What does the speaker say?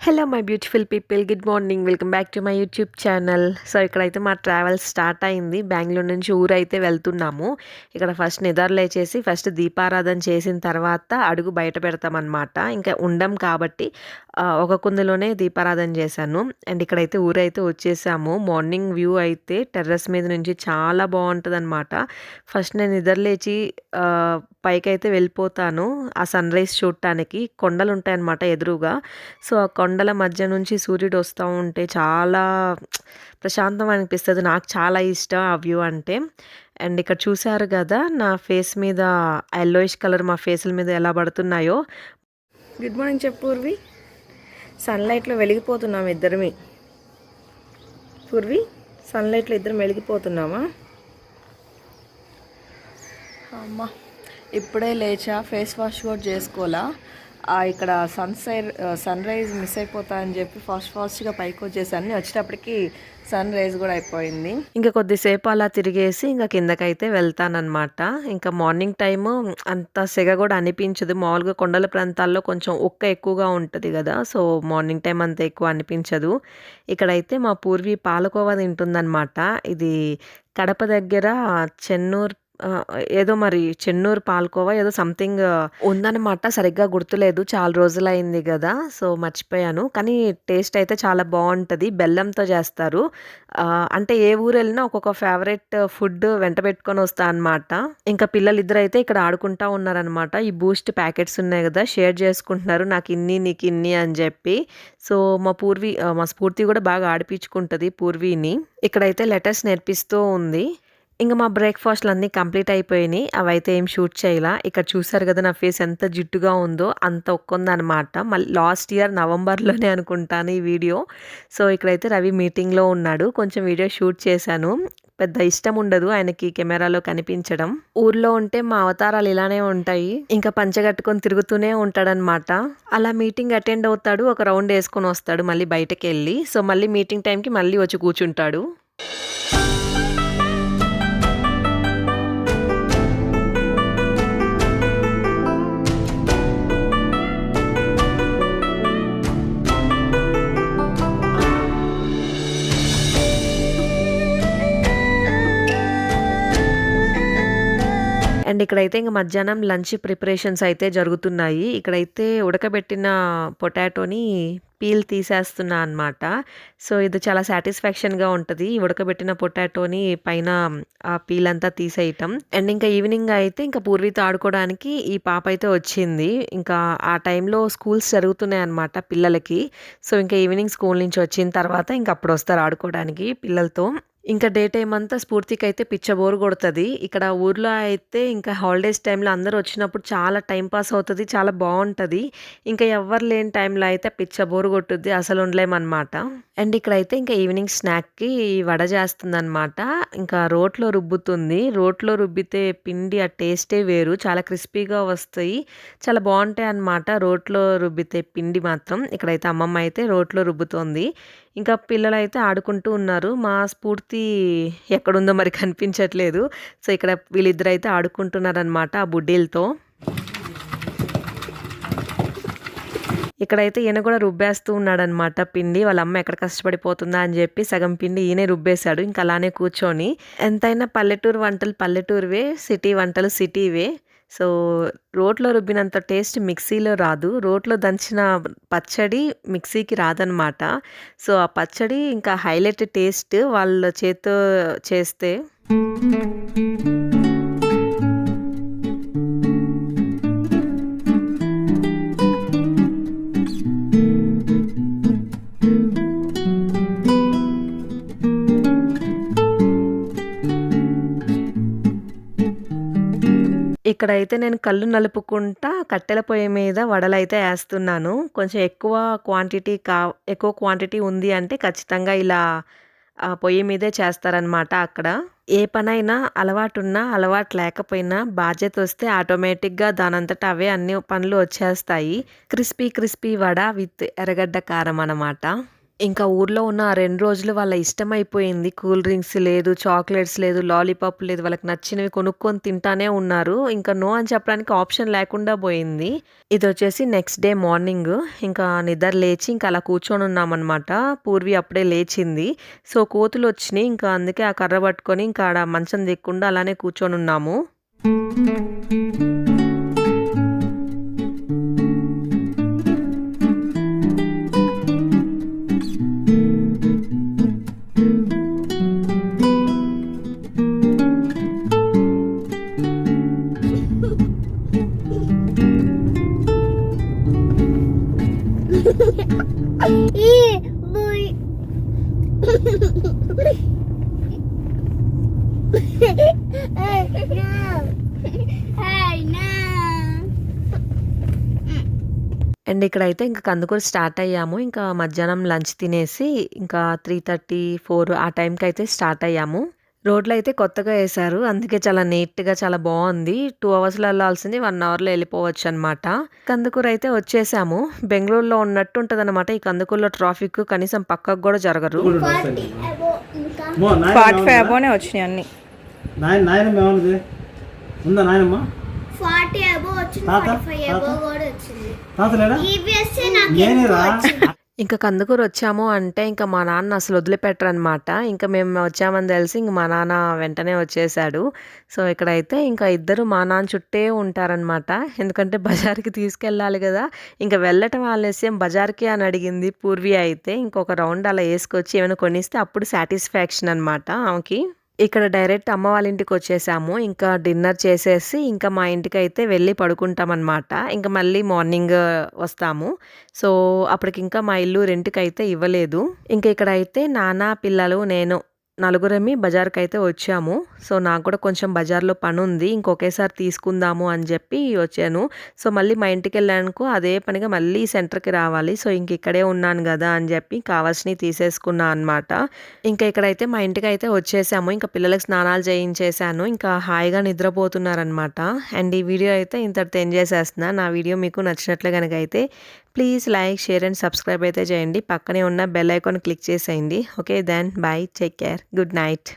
Hello my beautiful people, good morning. Welcome back to my YouTube channel. So ఇక్కడైతే మా travel start అయింది. బెంగళూరు నుంచి ఊరైతే వెళ్తున్నాము. ఇక్కడ ఫస్ట్ నిద్ర లేచేసి ఫస్ట్ దీపారాధన చేసిన తర్వాత అడుగు బయట పెడతామన్నమాట. ఇంకా ఉండం కాబట్టి ఒక కుందులోనే దీపారాధన చేశాను. అండ్ ఇక్కడైతే ఊరైతే వచ్చేసాము. మార్నింగ్ వ్యూ అయితే టెర్రస్ మీద నుంచి చాలా బాగుంటుంది అనమాట. ఫస్ట్ నేను నిద్ర లేచి పైకైతే వెళ్ళిపోతాను ఆ సన్ రైజ్ చూడటానికి. కొండలు ఉంటాయన్నమాట ఎదురుగా. సో ఆ కొండల మధ్య నుంచి సూర్యుడు వస్తూ ఉంటే చాలా ప్రశాంతం అనిపిస్తుంది. నాకు చాలా ఇష్టం ఆ వ్యూ అంటే. అండ్ ఇక్కడ చూసారు కదా నా ఫేస్ మీద ఎల్లోయిష్ కలర్ మా ఫేసుల మీద ఎలా పడుతున్నాయో. గుడ్ మార్నింగ్ చెప్పు పూర్వి. సన్లైట్లో వెలిగిపోతున్నాము ఇద్దరమే. పూర్వి, సన్లైట్లో ఇద్దరం వెలిగిపోతున్నామా? అమ్మా ఇప్పుడే లేచా, ఫేస్ వాష్ కూడా చేసుకోవాలా. ఇక్కడ సన్ రైజ్ మిస్ అయిపోతా అని చెప్పి ఫాస్ట్గా పైకి వచ్చేసాను. వచ్చేటప్పటికి సన్ రైజ్ కూడా అయిపోయింది. ఇంకా కొద్దిసేపు అలా తిరిగేసి ఇంకా కిందకైతే వెళ్తానన్నమాట. ఇంకా మార్నింగ్ టైము అంత సెగ కూడా అనిపించదు. మామూలుగా కొండల ప్రాంతాల్లో కొంచెం ఉక్క ఎక్కువగా ఉంటుంది కదా, సో మార్నింగ్ టైం అంత ఎక్కువ అనిపించదు. ఇక్కడైతే మా పూర్వీ పాలకోవా తింటుందన్నమాట. ఇది కడప దగ్గర చెన్నూరు ఏదో మరి చెన్నూరు పాలకోవా ఏదో సంథింగ్ ఉందన్నమాట. సరిగ్గా గుర్తులేదు, చాలా రోజులైంది కదా, సో మర్చిపోయాను. కానీ టేస్ట్ అయితే చాలా బాగుంటుంది. బెల్లంతో చేస్తారు. అంటే ఏ ఊరు వెళ్ళినా ఒక్కొక్క ఫేవరెట్ ఫుడ్ వెంట పెట్టుకొని వస్తా అనమాట. ఇంకా పిల్లలిద్దరు అయితే ఇక్కడ ఆడుకుంటా ఉన్నారనమాట. ఈ బూస్ట్ ప్యాకెట్స్ ఉన్నాయి కదా, షేర్ చేసుకుంటున్నారు. నాకు ఇన్ని నీకు ఇన్ని అని చెప్పి. సో మా స్ఫూర్తి కూడా బాగా ఆడిపించుకుంటుంది పూర్వీని. ఇక్కడైతే లెటర్స్ నేర్పిస్తూ ఉంది. ఇంకా మా బ్రేక్ఫాస్ట్లు అన్నీ కంప్లీట్ అయిపోయినాయి. అవైతే ఏం షూట్ చేయాల. ఇక్కడ చూసారు కదా నా ఫేస్ ఎంత జిడ్డుగా ఉందో, అంత ఒక్కుందనమాట. మళ్ళీ లాస్ట్ ఇయర్ నవంబర్లోనే అనుకుంటాను ఈ వీడియో. సో ఇక్కడైతే రవి మీటింగ్లో ఉన్నాడు. కొంచెం వీడియో షూట్ చేశాను. పెద్ద ఇష్టం ఉండదు ఆయనకి కెమెరాలో కనిపించడం. ఊర్లో ఉంటే మా అవతారాలు ఇలానే ఉంటాయి. ఇంకా పంచగట్టుకొని తిరుగుతూనే ఉంటాడనమాట. అలా మీటింగ్ అటెండ్ అవుతాడు, ఒక రౌండ్ వేసుకొని వస్తాడు మళ్ళీ బయటకు వెళ్ళి. సో మళ్ళీ మీటింగ్ టైంకి మళ్ళీ వచ్చి కూర్చుంటాడు. అండ్ ఇక్కడైతే ఇంక మధ్యాహ్నం లంచ్ ప్రిపరేషన్స్ అయితే జరుగుతున్నాయి. ఇక్కడైతే ఉడకబెట్టిన పొటాటోని పీల్ తీసేస్తున్నా అనమాట. సో ఇది చాలా సాటిస్ఫాక్షన్గా ఉంటుంది, ఉడకబెట్టిన పొటాటోని పైన ఆ పీల్ అంతా తీసేయటం. అండ్ ఇంకా ఈవినింగ్ అయితే ఇంకా పూర్వీతో ఆడుకోవడానికి ఈ పాప అయితే వచ్చింది. ఇంకా ఆ టైంలో స్కూల్స్ జరుగుతున్నాయి అనమాట పిల్లలకి. సో ఇంకా ఈవినింగ్ స్కూల్ నుంచి వచ్చిన తర్వాత ఇంకా అప్పుడు వస్తారు ఆడుకోవడానికి పిల్లలతో. ఇంకా డే టైం అంతా స్ఫూర్తికి అయితే పిచ్చ బోరు కొడుతుంది. ఇక్కడ ఊర్లో అయితే ఇంకా హాలిడేస్ టైంలో అందరూ వచ్చినప్పుడు చాలా టైం పాస్ అవుతుంది, చాలా బాగుంటుంది. ఇంకా ఎవ్వరు లేని టైంలో అయితే పిచ్చ బోరు కొట్టుద్ది, అసలు ఉండలేమన్నమాట. అండ్ ఇక్కడైతే ఇంకా ఈవినింగ్ స్నాక్కి వడ చేస్తుంది అనమాట. ఇంకా రోట్లో రుబ్బుతుంది. రోట్లో రుబ్బితే పిండి ఆ టేస్టే వేరు, చాలా క్రిస్పీగా వస్తాయి, చాలా బాగుంటాయి అన్నమాట రోట్లో రుబ్బితే పిండి మాత్రం. ఇక్కడైతే అమ్మమ్మ అయితే రోట్లో రుబ్బుతోంది. ఇంకా పిల్లలు అయితే ఆడుకుంటూ ఉన్నారు. మా స్ఫూర్తి ఎక్కడుందో మరి కనిపించట్లేదు. సో ఇక్కడ వీళ్ళిద్దరు అయితే ఆడుకుంటున్నారనమాట ఆ బుడ్డీలతో. ఇక్కడైతే ఈయన కూడా రుబ్బేస్తూ ఉన్నాడనమాట పిండి. వాళ్ళ అమ్మ ఎక్కడ కష్టపడిపోతుందా అని చెప్పి సగం పిండి ఈయనే రుబ్బేశాడు. ఇంకా అలానే కూర్చొని. ఎంతైనా పల్లెటూరు వంటలు పల్లెటూరువే, సిటీ వంటలు సిటీవే. సో రోట్లో రుబ్బినంత టేస్ట్ మిక్సీలో రాదు. రోట్లో దంచిన పచ్చడి మిక్సీకి రాదనమాట. సో ఆ పచ్చడి ఇంకా హైలైట్ టేస్ట్ వాళ్ళ చేత్తో చేస్తే. ఇక్కడైతే నేను కళ్ళు నలుపుకుంటా కట్టెల పొయ్యి మీద వడలైతే వేస్తున్నాను. కొంచెం ఎక్కువ క్వాంటిటీ ఉంది అంటే ఖచ్చితంగా ఇలా పొయ్యి మీదే చేస్తారనమాట అక్కడ. ఏ పనైనా అలవాటున్నా అలవాటు లేకపోయినా బాధ్యత వస్తే ఆటోమేటిక్గా దానంతట అవే అన్ని పనులు వచ్చేస్తాయి. క్రిస్పీ వడ విత్ ఎర్రగడ్డ కారం అనమాట. ఇంకా ఊర్లో ఉన్న ఆ 2 రోజులు వాళ్ళ ఇష్టమైపోయింది. కూల్ డ్రింక్స్ లేదు, చాక్లెట్స్ లేదు, లాలీపాప్ లేదు. వాళ్ళకి నచ్చినవి కొనుక్కొని తింటానే ఉన్నారు. ఇంకా నో అని చెప్పడానికి ఆప్షన్ లేకుండా పోయింది. ఇదొచ్చేసి నెక్స్ట్ డే మార్నింగ్. ఇంకా నిద్ర లేచి ఇంకా అలా కూర్చొనున్నామనమాట. పూర్వి అప్పుడే లేచింది. సో, కోతులొచ్చినియి. ఇంకా అందుకే ఆ కర్ర పట్టుకొని ఇంకా ఆడ మంచం దిక్కుండా అలానే కూర్చొనున్నాము. అండ్ ఇక్కడైతే ఇంక కందుకూరు స్టార్ట్ అయ్యాము. ఇంకా మధ్యాహ్నం లంచ్ తినేసి ఇంకా 3:30, 4 ఆ టైంకయితే స్టార్ట్ అయ్యాము. రోడ్లు అయితే కొత్తగా ఏశారు. అందుకే చాలా నీట్‌గా చాలా బావుంది. 2 అవర్స్‌లో ఎళ్ళాల్సింది 1 అవర్‌లో ఎళ్ళిపోవచ్చనమాట. కందుకూరు అయితే వచ్చేసాము. బెంగుళూరులో ఉన్నట్టు ఉంటదనమాట. ఈ కందుకూరులో ట్రాఫిక్ కనీసం పక్కకు గూడా జరగరు. 45 అబోనే వచ్చినాయి అన్నీ. నాయనమ్మ ఏమన్నది? ఉందా నాయనమ్మ? 40 అబోవ్ వచ్చింది, 45 అబోవ్ కూడా వచ్చింది. తాత లేడా? ఈవీఎస్ఏ నాకు నేనేరా? ఇంకా కందుకూరు వచ్చాము అంటే ఇంకా మా నాన్న అసలు వదిలిపెట్టరనమాట. ఇంకా మేము వచ్చామని తెలిసి ఇంక మా నాన్న వెంటనే వచ్చేసాడు. సో, ఇక్కడైతే ఇంకా ఇద్దరు మా నాన్న చుట్టే ఉంటారనమాట. ఎందుకంటే బజార్‌కి తీసుకెళ్ళాలి గదా! ఇంక వెళ్ళటం ఆలస్యం బజార్‌కి అని అడిగింది పూర్వి అయితే. ఇంకొక రౌండ్ అలా యేసుకొచ్చి ఏమైనా కొనిస్తే అప్పుడు సాటిస్ఫాక్షన్ అనమాట ఆమెకి. ఇక్కడ డైరెక్ట్ అమ్మ వాళ్ళ ఇంటికొచ్చేసాము. ఇంకా డిన్నర్ చేసేసి ఇంకా మా ఇంటికైతే వెళ్ళి పడుకుంటామనమాట. ఇంక మళ్ళీ మార్నింగ్ వస్తాము. సో, అప్పటికింకా మా ఇల్లు రెంట్‌కైతే ఇవ్వలేదు. ఇంక ఇక్కడైతే నాన్న, పిల్లలు, నేను నలుగురమి బజార్‌కైతే వచ్చాము. సో, నాకు కూడా కొంచెం బజార్‌లో పనుంది. ఇంకొకేసారి తీసుకుందాము అని చెప్పి వచ్చాను. సో, మళ్ళీ మా ఇంటికెళ్ళానుకో అదే పనిగా మళ్ళీ సెంటర్‌కి రావాలి. సో, ఇంక ఇక్కడే ఉన్నాను గదా అని చెప్పి కావాల్సినయి తీసేసుకున్నా అనమాట. ఇంకా ఇక్కడైతే మా ఇంటికైతే వచ్చేసాము. ఇంకా పిల్లలకి స్నానాలు చేయించేసాను. ఇంకా హాయిగా నిద్రపోతున్నారనమాట. అండ్ ఈ వీడియో అయితే ఇంతటితో ఎండ్ చేసేస్తున్నా. నా వీడియో మీకు నచ్చినట్లు గనుక అయితే please like, share and subscribe అయితే చేయండి. పక్కనే ఉన్న బెల్ ఐకాన్ క్లిక్ చేసేయండి. Okay then bye. Take care. Good night.